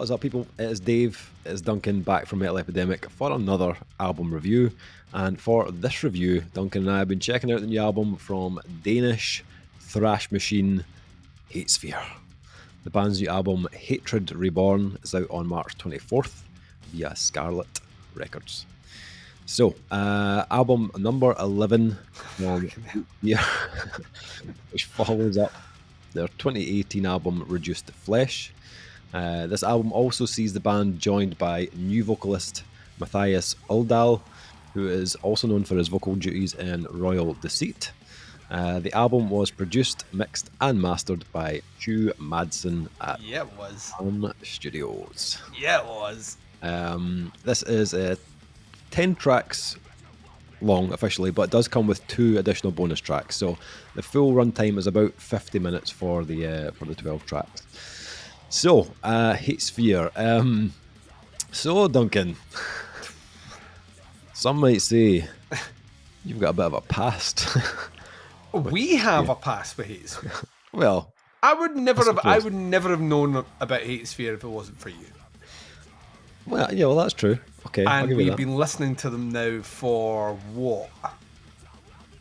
What is up, people? It is Dave, it is Duncan back from Metal Epidemic for another album review. And for this review, Duncan and I have been checking out the new album from Danish thrash machine Hatesphere. The band's new album, Hatred Reborn, is out on March 24th via Scarlet Records. So, album number 11 from yeah, which follows up their 2018 album Reduced to Flesh. This album also sees the band joined by new vocalist Matthias Uldal, who is also known for his vocal duties in Royal Deceit. The album was produced, mixed and mastered by Hugh Madsen at Reborn Studios. Yeah, it was. This is 10 tracks long officially, but it does come with 2 additional bonus tracks. So the full runtime is about 50 minutes for the 12 tracks. So, Hatesphere. So, Duncan, some might say you've got a bit of a past. We have a past with Hatesphere. Well, I would never have known about Hatesphere if it wasn't for you. Well, yeah, well, that's true. Okay, I'll And give you we've that. been listening to them now for what?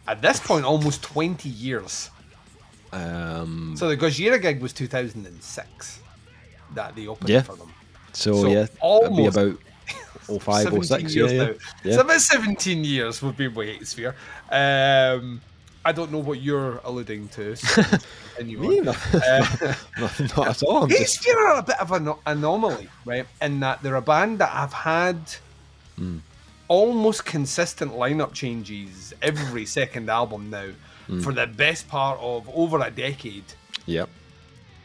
At this point, almost 20 years. So the Gojira gig was 2006 that they opened for them. So yeah, it'd be about 05, 06 years yeah. now. It's about 17 years we've been with Hatesphere. I don't know what you're alluding to. So Me? Not at all. Hatesphere are a bit of an anomaly, right? In that they're a band that have had almost consistent lineup changes every second album now for the best part of over a decade. Yep.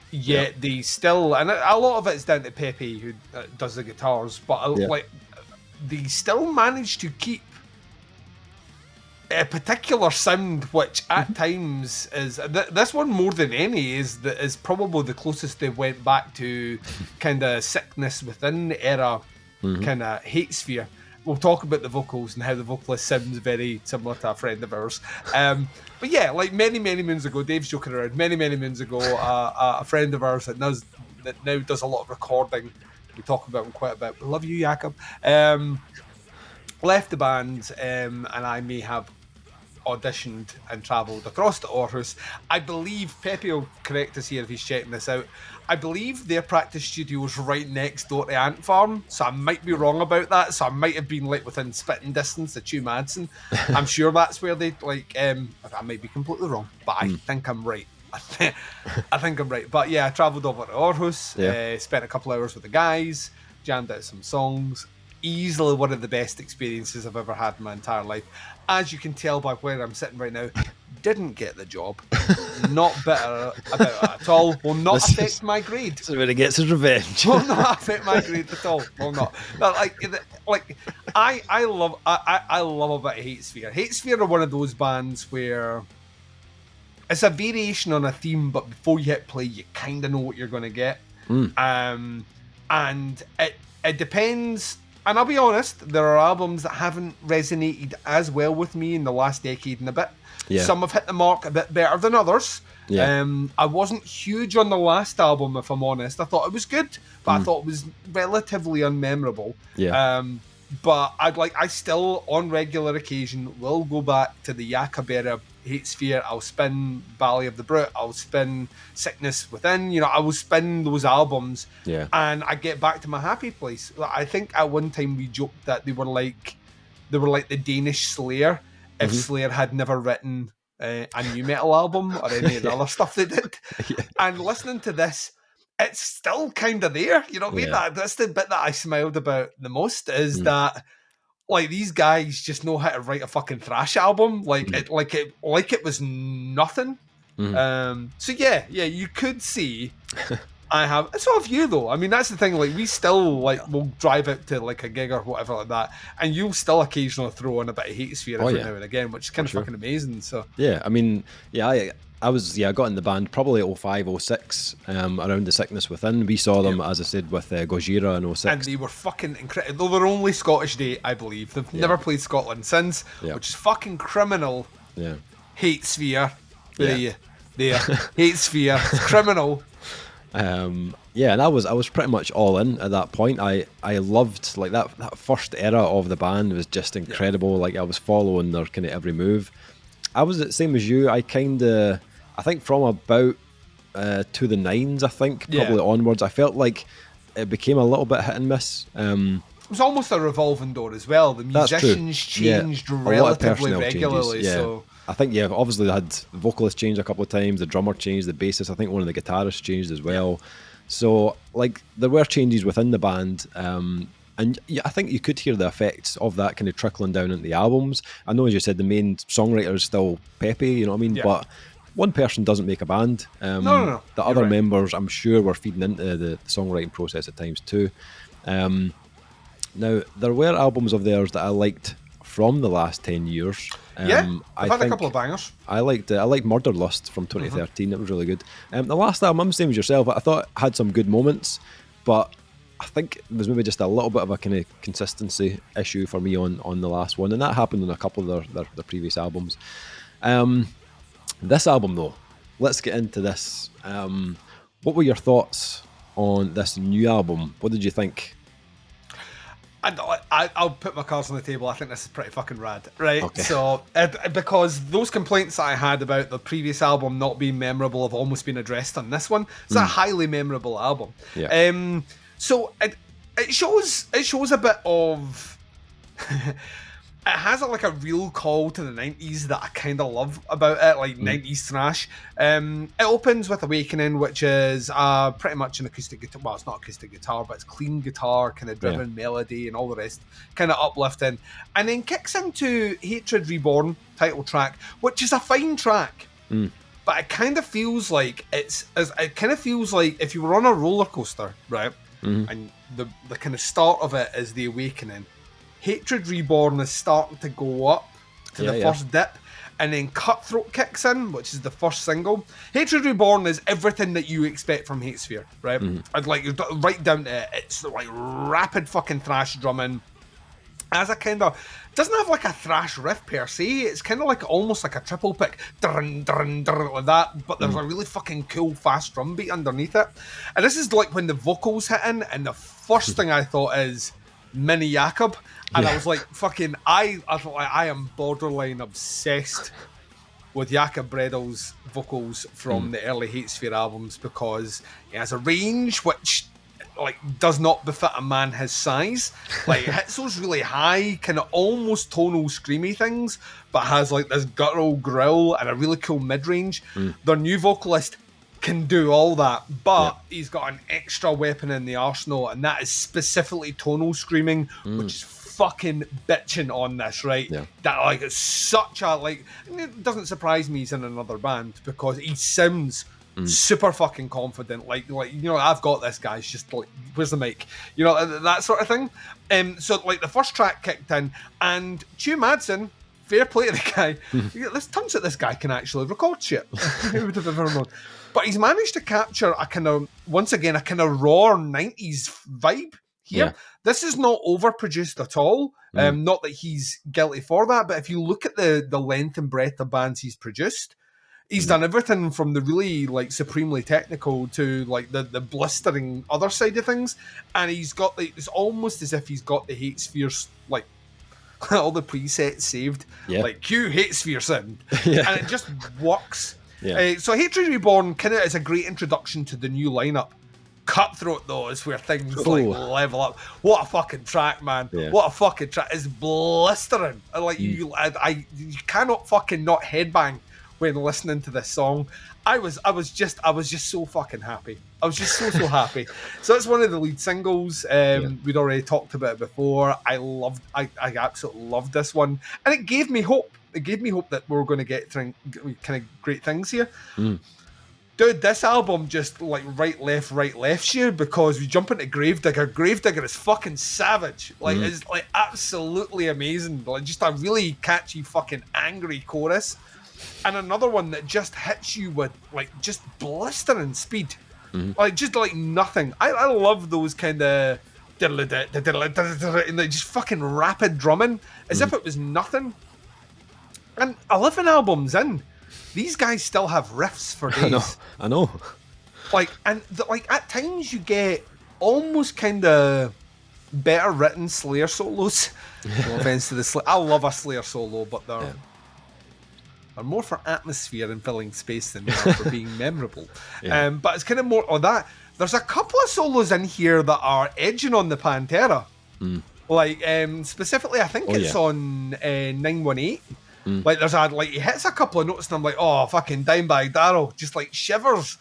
Yet they still, and a lot of it's down to Pepe who does the guitars, but like they still manage to keep a particular sound, which at times is this one more than any is probably the closest they went back to kind of Sickness Within era, kind of Hatesphere. We'll talk about the vocals and how the vocalist sounds very similar to a friend of ours. But yeah, like many moons ago, Dave's joking around. Many moons ago, a friend of ours that now does a lot of recording. We talk about him quite a bit. We love you, Jakob. Left the band, and I may have auditioned and travelled across to Aarhus. I believe, Pepe will correct us here if he's checking this out, I believe their practice studio is right next door to Ant Farm, so I might be wrong about that, so I might have been like within spitting distance of Hugh Madsen. I'm sure that's where they, like, I might be completely wrong, but I think I'm right. I think I'm right. But yeah, I travelled over to Aarhus, spent a couple hours with the guys, jammed out some songs. Easily one of the best experiences I've ever had in my entire life. As you can tell by where I'm sitting right now, didn't get the job. Not bitter about it at all. Will not affect my grade. So when he gets his revenge. Will not affect my grade at all. Will not. But I love a bit of Hatesphere. Hatesphere are one of those bands where it's a variation on a theme, but before you hit play, you kind of know what you're going to get. And it depends. And I'll be honest, there are albums that haven't resonated as well with me in the last decade and a bit. Yeah. Some have hit the mark a bit better than others. Yeah. I wasn't huge on the last album, if I'm honest. I thought it was good, but I thought it was relatively unmemorable. Yeah. But I still, on regular occasion, will go back to the Jakob era, Hatesphere. I'll spin Valley of the Brute. I'll spin Sickness Within. You know, I will spin those albums. Yeah. And I get back to my happy place. I think at one time we joked that they were like the Danish Slayer if Slayer had never written a new metal album or any of the other stuff they did. And listening to this, it's still kind of there. You know what I mean? That's the bit that I smiled about the most is that, like, these guys just know how to write a fucking thrash album. It was nothing. So yeah, you could see I have. So have you though. I mean, that's the thing. Like, we still we'll drive out to like a gig or whatever like that, and you'll still occasionally throw on a bit of Hatesphere every now and again, which is kind of fucking amazing. So yeah, I mean, I got in the band probably 05, 06, around the Sickness Within. We saw them, as I said, with Gojira in 06. And they were fucking incredible. They were only Scottish date, I believe. They've never played Scotland since, which is fucking criminal. Yeah. Hatesphere. There. Hatesphere. It's criminal. Yeah, and I was pretty much all in at that point. I loved like that first era of the band was just incredible. Like I was following their kind of every move. I was the same as you. I think from about to the nines, I think probably onwards, I felt like it became a little bit hit and miss. It was almost a revolving door as well. The musicians changed relatively regularly. Changes, So I think obviously they had the vocalist changed a couple of times, the drummer changed, the bassist, I think one of the guitarists changed as well. So like there were changes within the band, and I think you could hear the effects of that kind of trickling down into the albums. I know, as you said, the main songwriter is still Pepe, you know what I mean? Yeah. But one person doesn't make a band. No. The other members, I'm sure, were feeding into the songwriting process at times too. Now, there were albums of theirs that I liked from the last 10 years. I've had a couple of bangers. I liked Murder Lust from 2013. It was really good. The last album, I'm the same as yourself. I thought it had some good moments, but I think there was maybe just a little bit of a kind of consistency issue for me on the last one, and that happened on a couple of their previous albums. This album, though, let's get into this. What were your thoughts on this new album? What did you think? I'll put my cards on the table. I think this is pretty fucking rad, right? Okay. So, because those complaints that I had about the previous album not being memorable have almost been addressed on this one. It's a highly memorable album. Yeah. So it shows a bit of. It has a real call to the 90s that I kind of love about it, like 90s thrash. It opens with Awakening, which is pretty much an acoustic guitar. Well, it's not acoustic guitar, but it's clean guitar, kind of driven melody and all the rest, kind of uplifting. And then kicks into Hatred Reborn, title track, which is a fine track. But it kind of feels like if you were on a roller coaster, right? And the kind of start of it is the Awakening. Hatred Reborn is starting to go up to the first dip, and then Cutthroat kicks in, which is the first single. Hatred Reborn is everything that you expect from Hatesphere, right? I'd like right down to it. It's like rapid fucking thrash drumming. As a kind of doesn't have like a thrash riff per se. It's kind of like almost like a triple pick, like that. But there's a really fucking cool fast drum beat underneath it. And this is like when the vocals hit in, and the first thing I thought is Mini Jakob, and I was like, fucking, I thought like, I am borderline obsessed with Jakob Bredel's vocals from the early Hatesphere albums, because he has a range which like does not befit a man his size. Like it hits those really high, kind of almost tonal screamy things, but has like this guttural growl and a really cool mid-range. Their new vocalist can do all that, but he's got an extra weapon in the arsenal, and that is specifically tonal screaming, which is fucking bitching on this, right? That like it's such a like, it doesn't surprise me he's in another band, because he sounds super fucking confident, like you know, I've got this, guys, just like, where's the mic, you know, that sort of thing. So like the first track kicked in, and Stu Madsen, fair play to the guy. There's tons that this guy can actually record shit. Who would have ever known? But he's managed to capture a kind of, once again, a kind of raw 90s vibe here. This is not overproduced at all. Not that he's guilty for that, but if you look at the length and breadth of bands he's produced, he's done everything from the really like supremely technical to like the blistering other side of things. And he's got like, it's almost as if he's got the Hatesphere like all the presets saved, like cue Hatesphere sound, and it just works. So Hatred Reborn kind of is a great introduction to the new lineup. Cutthroat, though, is where things like level up. What a fucking track, man! What a fucking track! It's blistering. Like you cannot fucking not headbang when listening to this song. I was just so fucking happy. I was just so happy. So it's one of the lead singles. We'd already talked about it before. I absolutely loved this one, and it gave me hope. It gave me hope that we were going to get kind of great things here. Dude, this album just like right left you, because we jump into Gravedigger. Gravedigger is fucking savage. Like it's like absolutely amazing. Like just a really catchy fucking angry chorus. And another one that just hits you with like just blistering speed. Like just like nothing. I love those kind of just fucking rapid drumming as if it was nothing. And 11 albums in, these guys still have riffs for days. I know. like at times you get almost kind of better written Slayer solos. No offense to the Slayer, I love a Slayer solo, but they're more for atmosphere and filling space than they are for being memorable. But it's kind of more on that. There's a couple of solos in here that are edging on the Pantera. Like specifically, I think it's on 918. Like there's he hits a couple of notes and I'm like, oh fucking Dimebag Darrell, just like shivers.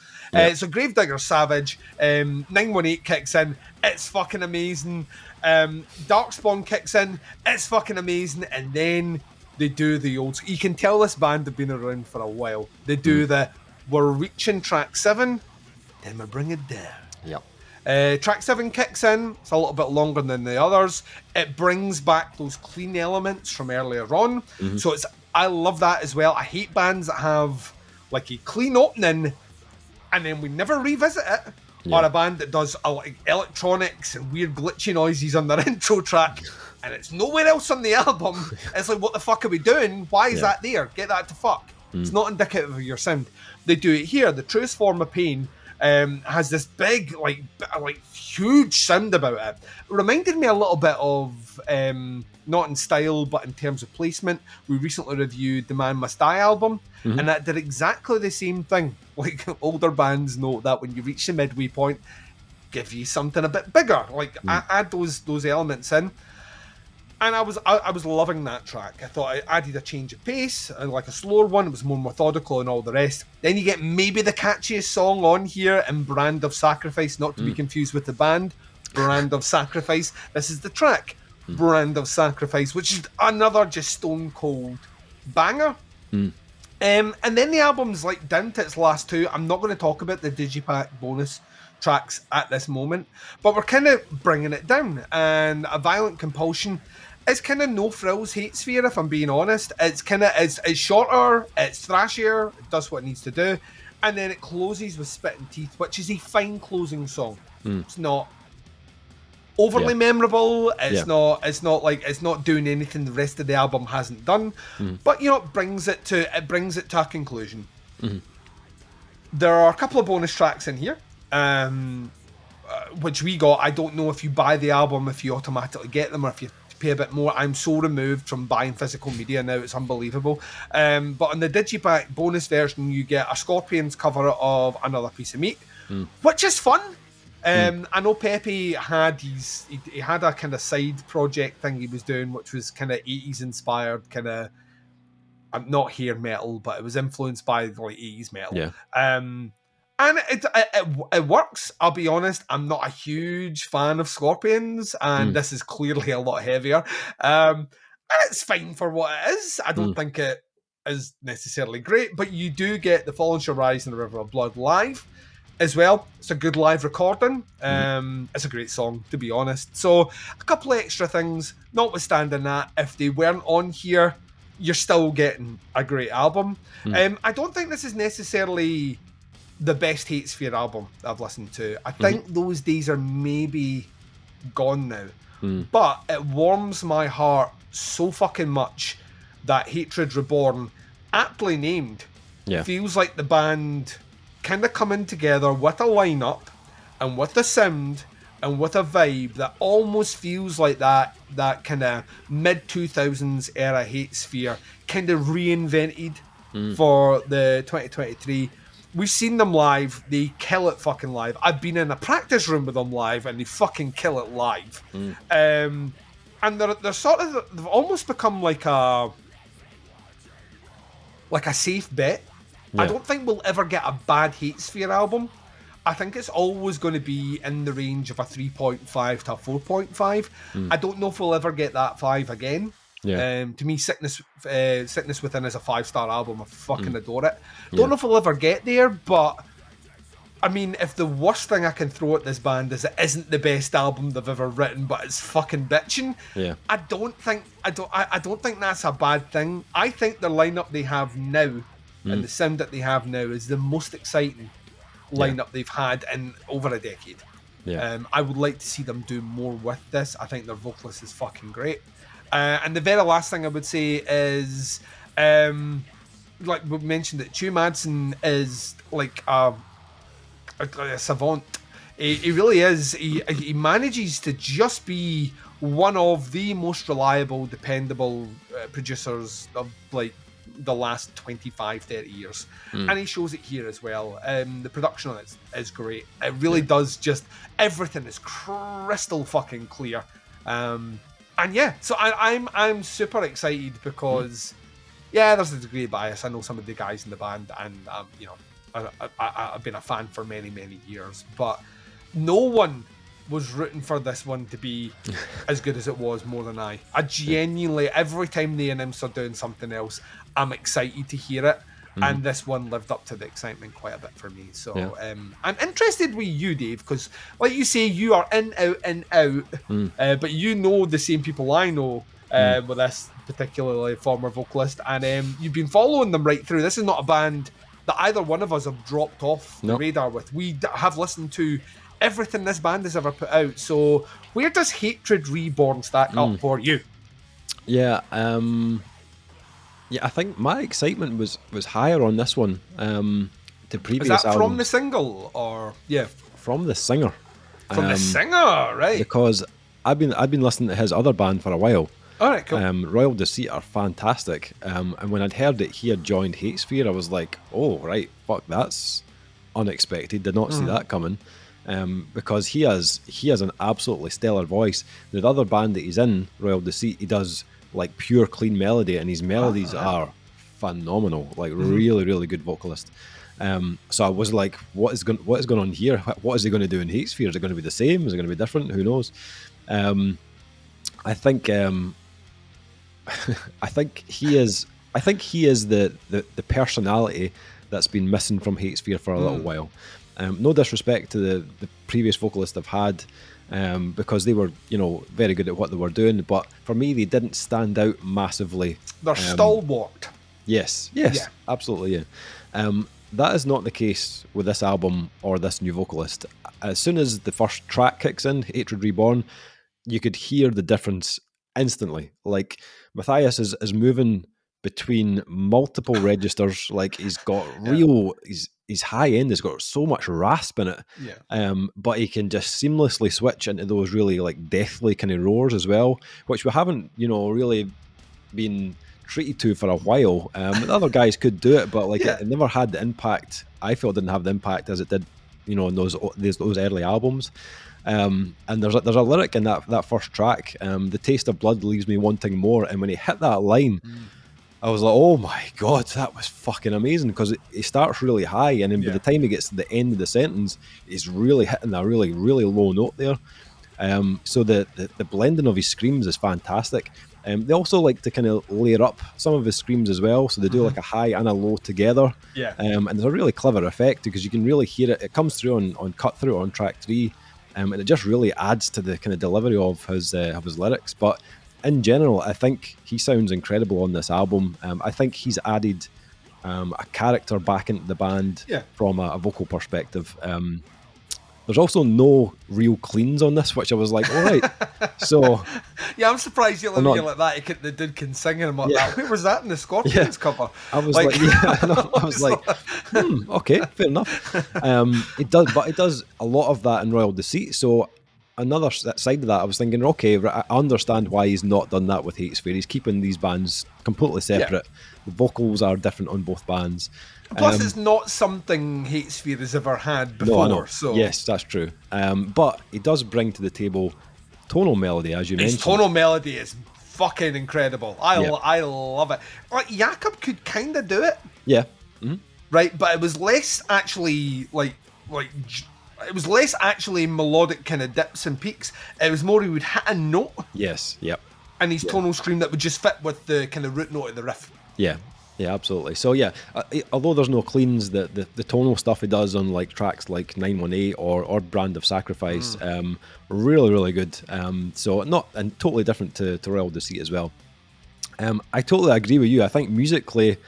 So Gravedigger Savage, 918 kicks in, it's fucking amazing. Darkspawn kicks in, it's fucking amazing, and then they do the old. You can tell this band have been around for a while. They do we're reaching track 7, then we bring it down. Yep. Track 7 kicks in. It's a little bit longer than the others. It brings back those clean elements from earlier on. So I love that as well. I hate bands that have like a clean opening and then we never revisit it. Or a band that does like electronics and weird glitchy noises on their intro track and it's nowhere else on the album. It's like, what the fuck are we doing? Why is that there? Get that to fuck. It's not indicative of your sound. They do it here. The Truest Form of Pain has this big, like huge sound about it. It reminded me a little bit of, not in style, but in terms of placement. We recently reviewed the Man Must Die album, and that did exactly the same thing. Like, older bands know that when you reach the midway point, give you something a bit bigger. Like, add those elements in. And I was loving that track. I thought it added a change of pace, and like a slower one. It was more methodical and all the rest. Then you get maybe the catchiest song on here in Brand of Sacrifice, not to be confused with the band, Brand of Sacrifice. This is the track, Brand of Sacrifice, which is another just stone cold banger. And then the album's like down to its last 2. I'm not going to talk about the Digipack bonus tracks at this moment, but we're kind of bringing it down. And A Violent Compulsion, it's kind of no frills Hatesphere, if I'm being honest. It's kind of it's shorter, it's thrashier, it does what it needs to do, and then it closes with Spitting Teeth, which is a fine closing song. It's not overly memorable. It's not doing anything the rest of the album hasn't done, but you know, it brings it to a conclusion. There are a couple of bonus tracks in here, which we got. I don't know if you buy the album, if you automatically get them, or if you pay a bit more. I'm so removed from buying physical media now, it's unbelievable. But on the Digipack bonus version, you get a Scorpions cover of Another Piece of Meat, which is fun. I know Pepe had he had a kind of side project thing he was doing, which was kind of 80s inspired, kind of not hair metal, but it was influenced by like 80s metal. And it works. I'll be honest, I'm not a huge fan of Scorpions, and this is clearly a lot heavier. And it's fine for what it is. I don't think it is necessarily great, but you do get The Fallen Shall Rise and The River of Blood live as well. It's a good live recording. It's a great song, to be honest. So a couple of extra things, notwithstanding that, if they weren't on here, you're still getting a great album. I don't think this is necessarily the best Hatesphere album I've listened to. I think those days are maybe gone now. But it warms my heart so fucking much that Hatred Reborn, aptly named, feels like the band kind of coming together with a lineup and with a sound and with a vibe that almost feels like that kind of mid-2000s era Hatesphere kind of reinvented for the 2023. We've seen them live. They kill it fucking live. I've been in a practice room with them live, and they fucking kill it live. And they're sort of, they've almost become like a safe bet. I don't think we'll ever get a bad Hatesphere album. I think it's always going to be in the range of a 3.5 to a 4.5. I don't know if we'll ever get that 5 again. To me, Sickness Within is a 5-star album. I fucking adore it. Don't know if we'll ever get there, but I mean, if the worst thing I can throw at this band is it isn't the best album they've ever written, but it's fucking bitching, I don't think that's a bad thing. I think the lineup they have now and the sound that they have now is the most exciting lineup they've had in over a decade. I would like to see them do more with this. I think their vocalist is fucking great. And the very last thing I would say is, like we mentioned, that Stu Madsen is like a a savant. He really is. He manages to just be one of the most reliable, dependable producers of like the last 25, 30 years. And he shows it here as well. The production on it is great. It really does just, everything is crystal fucking clear. And yeah, so I'm super excited because there's a degree of bias. I know some of the guys in the band, and you know, I've been a fan for many, many years, but no one was rooting for this one to be as good as it was more than I. I genuinely, every time the A&Ms are doing something else, I'm excited to hear it. And this one lived up to the excitement quite a bit for me. So I'm interested with you, Dave, because like you say, you are in, out, but you know the same people I know with this particularly former vocalist, and you've been following them right through. This is not a band that either one of us have dropped off the radar with. We have listened to everything this band has ever put out. So where does Hatred Reborn stack up for you? Yeah, I think my excitement was higher on this one. The previous Is that album, from the single or from the singer? From the singer, right? Because I've been listening to his other band for a while. All right, cool. Royal Deceit are fantastic. And when I'd heard that he had joined Hatesphere, I was like, oh right, fuck, that's unexpected. Did not see that coming. Because he has an absolutely stellar voice. The other band that he's in, Royal Deceit, he does like pure clean melody, and his melodies are phenomenal. Like really, really good vocalist. So I was like, what is going on here? What is he going to do in Hatesphere? Is it going to be the same? Is it going to be different? Who knows? I think he is the personality that's been missing from Hatesphere for a little while. No disrespect to the previous vocalist I've had, because they were, you know, very good at what they were doing, but for me they didn't stand out massively. They're stalwart. Yes, absolutely, yeah. That is not the case with this album or this new vocalist. As soon as the first track kicks in, Hatred Reborn, you could hear the difference instantly. Like Matthias is moving between multiple registers. Like he's got his high end has got so much rasp in it. But he can just seamlessly switch into those really like deathly kind of roars as well, which we haven't, you know, really been treated to for a while. The other guys could do it, but like it never had the impact. I feel it didn't have the impact as it did, you know, in those early albums. And there's a lyric in that first track, the taste of blood leaves me wanting more, and when he hit that line, I was like, oh my god, that was fucking amazing, because it starts really high, and then by the time he gets to the end of the sentence, he's really hitting a really, really low note there. So the blending of his screams is fantastic. They also like to kind of layer up some of his screams as well, so they do like a high and a low together. And there's a really clever effect, because you can really hear it. It comes through on cut through on track 3, and it just really adds to the kind of delivery of his lyrics. But in general, I think he sounds incredible on this album. I think he's added a character back into the band from a vocal perspective. There's also no real cleans on this, which I was like, all right. So I'm surprised you like that. The dude can sing, and I'm like, that. Where was that in the Scorpions cover? I was like I was like, okay, fair enough. It does a lot of that in Royal Deceit. So another side of that, I was thinking, okay, I understand why he's not done that with Hatesphere. He's keeping these bands completely separate. The vocals are different on both bands. Plus, it's not something Hatesphere has ever had before. No, I know. So yes, that's true. But he does bring to the table tonal melody, as you mentioned. His tonal melody is fucking incredible. I love it. Like Jakob could kind of do it. Yeah. Right, but it was less actually it was less actually melodic kind of dips and peaks. It was more he would hit a note. Yes. Yep. And his tonal scream that would just fit with the kind of root note of the riff. Yeah. Yeah, absolutely. So yeah, although there's no cleans, the tonal stuff he does on like tracks like 918 or Brand of Sacrifice, really, really good. So not and totally different to Royal Deceit as well. I totally agree with you. I think musically,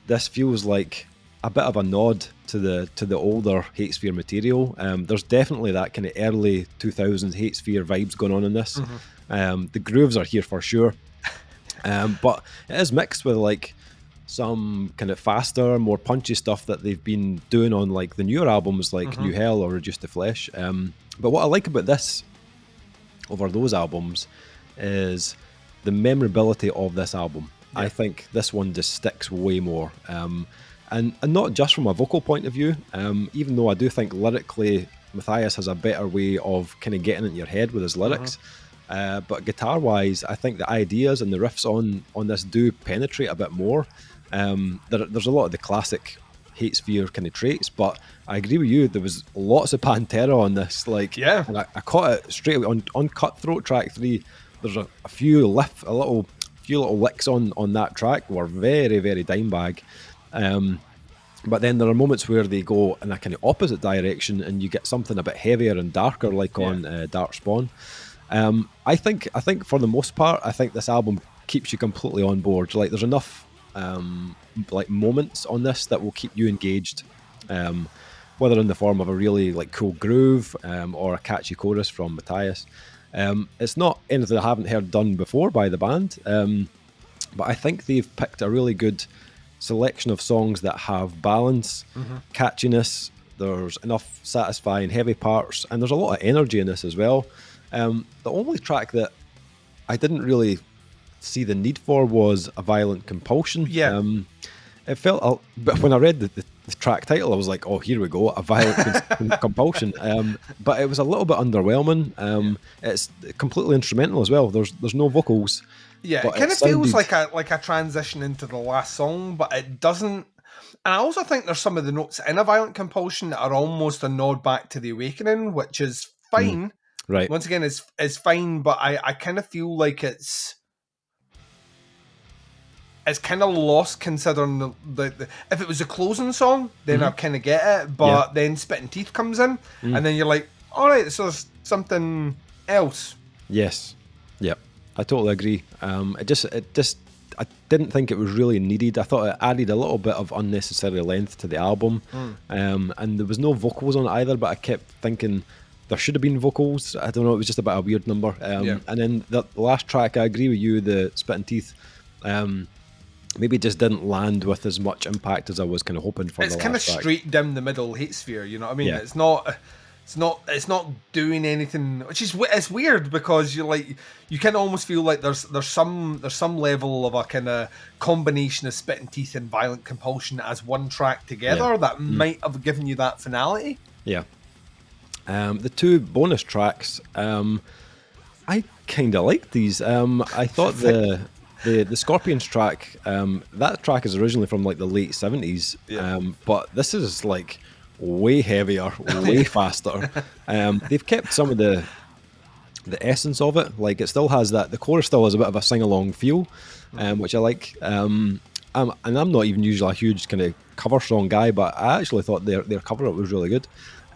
this feels like a bit of a nod to the older Hatesphere material. There's definitely that kind of early 2000s Hatesphere vibes going on in this. The grooves are here for sure, but it is mixed with like some kind of faster, more punchy stuff that they've been doing on like the newer albums like New Hell or Reduced to Flesh. But what I like about this over those albums is the memorability of this album. Yeah. I think this one just sticks way more. And not just from a vocal point of view, even though I do think lyrically Matthias has a better way of kind of getting into your head with his lyrics. But guitar-wise, I think the ideas and the riffs on this do penetrate a bit more. There's a lot of the classic Hatesphere kind of traits, but I agree with you. There was lots of Pantera on this. Like, yeah, and I caught it straight away on Cutthroat track 3. There's a few little licks on that track were very, very Dimebag. But then there are moments where they go in a kind of opposite direction, and you get something a bit heavier and darker, like on Dark Spawn. I think for the most part, I think this album keeps you completely on board. Like, there's enough like moments on this that will keep you engaged, whether in the form of a really like cool groove or a catchy chorus from Matthias. It's not anything I haven't heard done before by the band, but I think they've picked a really good selection of songs that have balance, catchiness. There's enough satisfying heavy parts, and there's a lot of energy in this as well. The only track that I didn't really see the need for was A Violent Compulsion. It felt, but when I read the track title, I was like, oh, here we go, A Violent Compulsion. But it was a little bit underwhelming. It's completely instrumental as well. There's no vocals. Yeah, it kind of feels like a transition into the last song, but it doesn't. And I also think there's some of the notes in A Violent Compulsion that are almost a nod back to The Awakening, which is fine. Right. Once again, it's fine, but I kind of feel like it's kind of lost, considering the if it was a closing song, then I kind of get it, but then Spitting Teeth comes in, and then you're like, all right, so there's something else. Yes. Yep. I totally agree. It just I didn't think it was really needed. I thought it added a little bit of unnecessary length to the album, and there was no vocals on it either. But I kept thinking there should have been vocals. I don't know. It was just about a weird number. And then the last track, I agree with you. The Spitting Teeth, maybe just didn't land with as much impact as I was kind of hoping for. It's kind of straight down the middle Hatesphere. You know what I mean? Yeah. It's not doing anything, which is it's weird, because you're like, you can almost feel like there's some level of a kind of combination of Spitting Teeth and Violent Compulsion as one track together that might have given you that finality. Yeah. The two bonus tracks, I kind of liked these. I thought the Scorpions track, that track is originally from like the late 70s, but this is like way heavier, way faster. They've kept some of the essence of it. Like, it still has that, the chorus still has a bit of a sing-along feel, which I like. And I'm not even usually a huge kind of cover song guy, but I actually thought their cover was really good.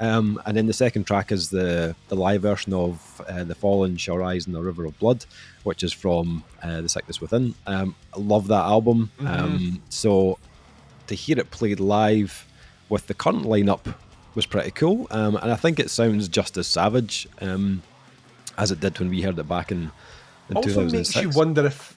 And then the second track is the live version of The Fallen Shall Rise in the River of Blood, which is from The Sickness Within. I love that album. So to hear it played live with the current lineup was pretty cool. And I think it sounds just as savage as it did when we heard it back in 2006. Also makes you wonder if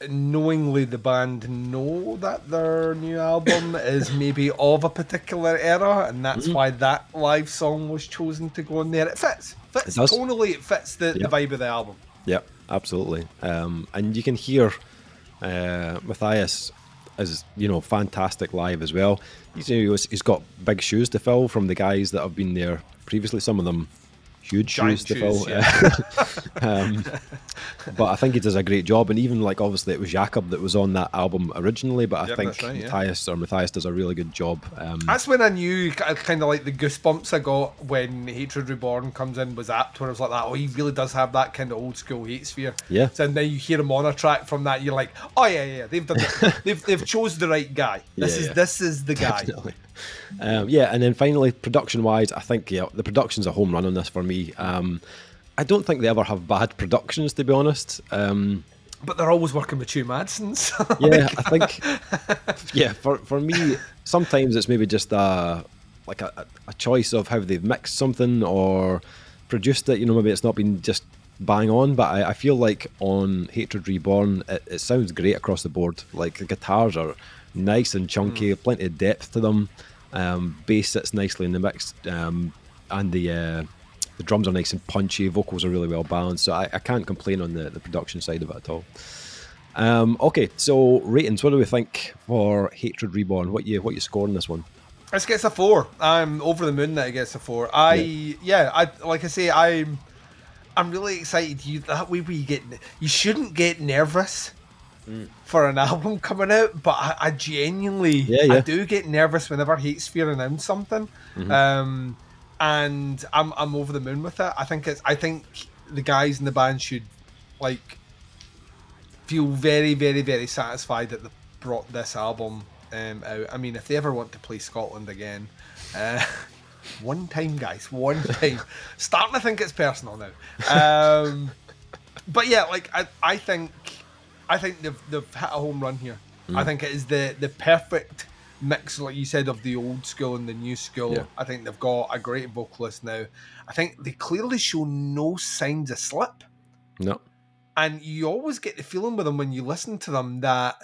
knowingly the band know that their new album is maybe of a particular era, and that's why that live song was chosen to go in there. It fits tonally, it fits the vibe of the album. Yep, absolutely. And you can hear Matthias is, fantastic live as well. He's got big shoes to fill from the guys that have been there previously, some of them huge shoes to fill. But I think he does a great job, and even like obviously it was Jakob that was on that album originally, but I think Matthias does a really good job. That's when I knew kind of like the goosebumps I got when Hatred Reborn comes in was apt, when I was like that, oh, he really does have that kind of old school Hatesphere. Yeah. So then you hear him on a track from that, you're like, oh yeah, they've done it. they've chose the right guy. This is the guy. Definitely. And then finally, production wise, I think the production's a home run on this for me. I don't think they ever have bad productions, to be honest. But they're always working with Stu Madsen. So I think for me, sometimes it's maybe just a choice of how they've mixed something or produced it. Maybe it's not been just bang on, but I feel like on Hatred Reborn, it sounds great across the board. Like the guitars are nice and chunky, plenty of depth to them. Bass sits nicely in the mix, and the drums are nice and punchy. Vocals are really well balanced, so I can't complain on the production side of it at all. Okay, so ratings. What do we think for Hatred Reborn? What you scoring this one? This gets a 4. I'm over the moon that it gets a 4. I like I say, I'm really excited. That way you shouldn't get nervous for an album coming out, but I genuinely I do get nervous whenever Hatesphere announce something. And I'm over the moon with it. I think the guys in the band should like feel very, very, very satisfied that they brought this album out. I mean, if they ever want to play Scotland again, one time, guys, one time. Starting to think it's personal now. But yeah, like I think they've hit a home run here. I think it is the perfect mix, like you said, of the old school and the new school. Yeah. I think they've got a great vocalist now. I think they clearly show no signs of slip. No. And you always get the feeling with them when you listen to them that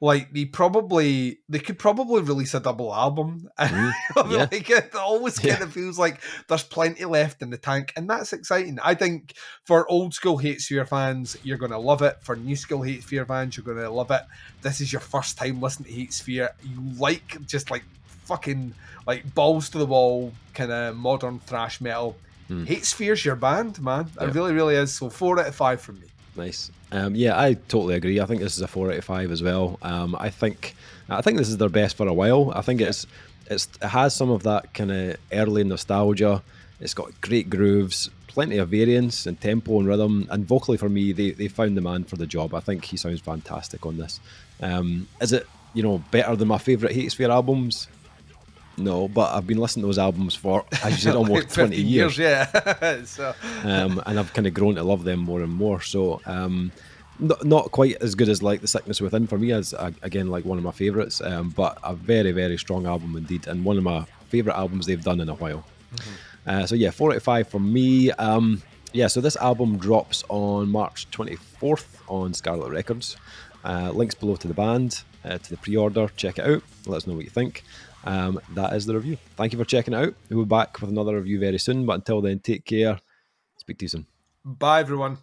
like they could probably release a double album. Like it always kind of feels like there's plenty left in the tank, and that's exciting. I think for old school Hatesphere fans, you're gonna love it. For new school Hatesphere fans, you're gonna love it. This is your first time listening to Hatesphere. You like just like fucking like balls to the wall kind of modern thrash metal. Hatesphere's your band, man. It really, really is. So 4 out of 5 from me. Nice. Yeah, I totally agree. I think this is a 4 out of 5 as well. I think this is their best for a while. I think it has some of that kind of early nostalgia. It's got great grooves, plenty of variance and tempo and rhythm, and vocally for me, they found the man for the job. I think he sounds fantastic on this. Is it better than my favourite Hatesphere albums? No, but I've been listening to those albums for, as you said, almost like 20 years. Yeah. So. And I've kind of grown to love them more and more. So not quite as good as like The Sickness Within for me, as again like one of my favourites, but a very, very strong album indeed, and one of my favourite albums they've done in a while. So yeah, 4 out of 5 from me. So this album drops on March 24th on Scarlet Records. Links below to the band, to the pre-order. Check it out. Let us know what you think. That is the review. Thank you for checking it out. We'll be back with another review very soon, but until then, take care. Speak to you soon. Bye, everyone.